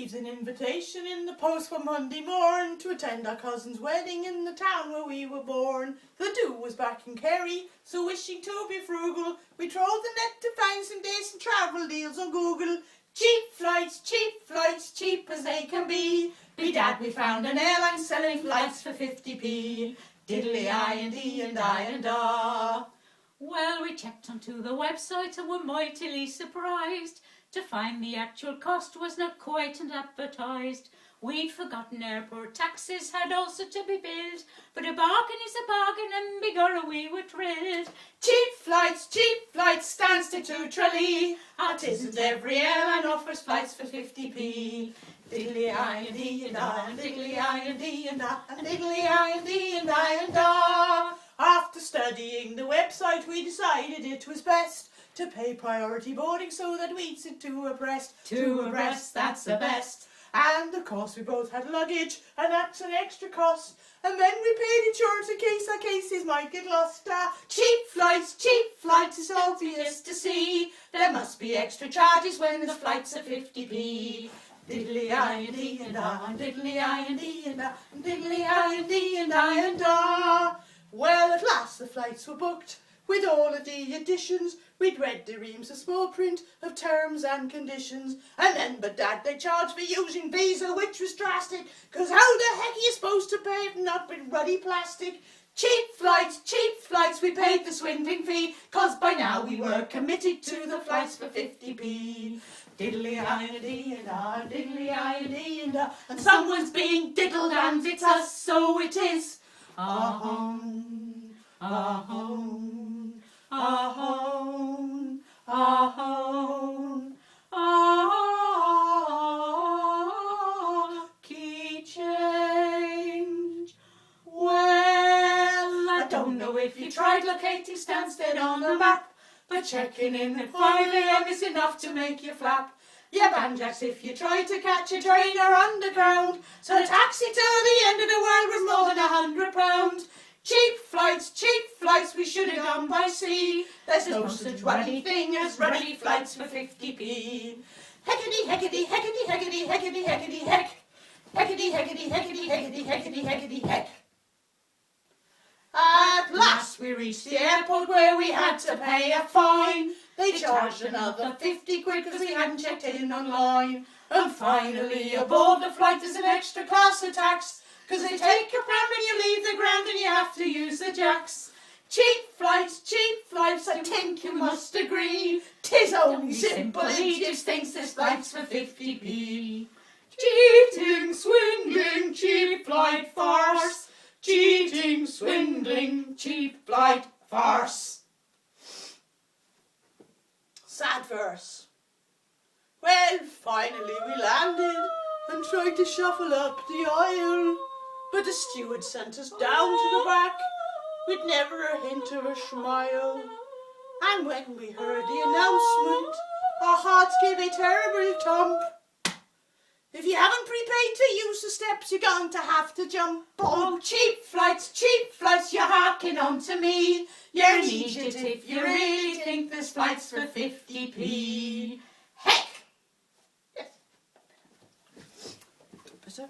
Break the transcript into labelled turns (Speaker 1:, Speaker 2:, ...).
Speaker 1: received an invitation in the post one Monday morn to attend our cousin's wedding in the town where we were born. The do was back in Kerry, so wishing to be frugal, we trod the net to find some decent travel deals on Google. Cheap flights, cheap as they can be. Bedad, we found an airline selling flights for 50p. Diddly-I and E and I and ah.
Speaker 2: Well, we checked onto the website and were mightily surprised to find the actual cost was not quite advertised. We'd forgotten airport taxes had also to be billed, but a bargain is a bargain and begorra we were thrilled.
Speaker 1: Cheap flights, stands to 2 Tralee. It isn't every airline offers flights for 50p. Diddly-I and E and I and diddly-I and E and I and diddly-I and E and I and ah. After studying the website, we decided it was best to pay priority boarding so that we'd sit two abreast.
Speaker 2: Two abreast, that's the best.
Speaker 1: And of course we both had luggage, and that's an extra cost. And then we paid insurance in case our cases might get lost. Cheap flights, it's obvious to see. There must be extra charges when the flights are 50p. Diddly-I and E and I and diddly-I and E and I and diddly-I and E and I and ah. Well, at last the flights were booked. With all of the additions, we'd read the reams of small print of terms and conditions. And then, bedad, they charged for using Visa, which was drastic. 'Cause how the heck are you supposed to pay if not with ruddy plastic? Cheap flights, we paid the swindling fee. 'Cause by now we were committed to the flights for 50p. Diddly-I and E and I, diddly-I and E and I. And someone's being diddled and it's us, so it is. Ah-home, ah-home, ah-home, ah-home, ah, key change. Well, I don't know if you tried locating Stansted on a map, but checking in at 5 a.m. is enough to make you flap. Yeah, banjacks if you try to catch a train or underground, so a taxi to the end of the world was more than £100. Cheap flights, we should have gone by sea. There's no such ruddy thing as ruddy flights for 50p. Heckety, heckety, heckety, heckety, heckety, heckety, heck. Heckety, heckety, heckety, heckety, heckety, heckety, heck. At last we reached the airport where we had to pay a fine. They charged another 50 quid because we hadn't checked in online. And finally aboard the flight there's an extra class of tax, 'cause they take a pound when you leave the ground and you have to use the jacks. Cheap flights, I think you must agree. 'Tis only simple, he just thinks this flight's for 50p. Cheating, swindling, cheap flight farce. Cheating, swindling, cheap flight farce. Sad verse. Well, finally we landed and tried to shuffle up the aisle, but the steward sent us down to the back with never a hint of a smile. And when we heard the announcement, our hearts gave a terrible thump. If you haven't prepaid to use the steps, you're going to have to jump. Oh, cheap flights, you're harking on to me. You're an idiot if you really think this flight's for 50p. Heck! Yes. Better?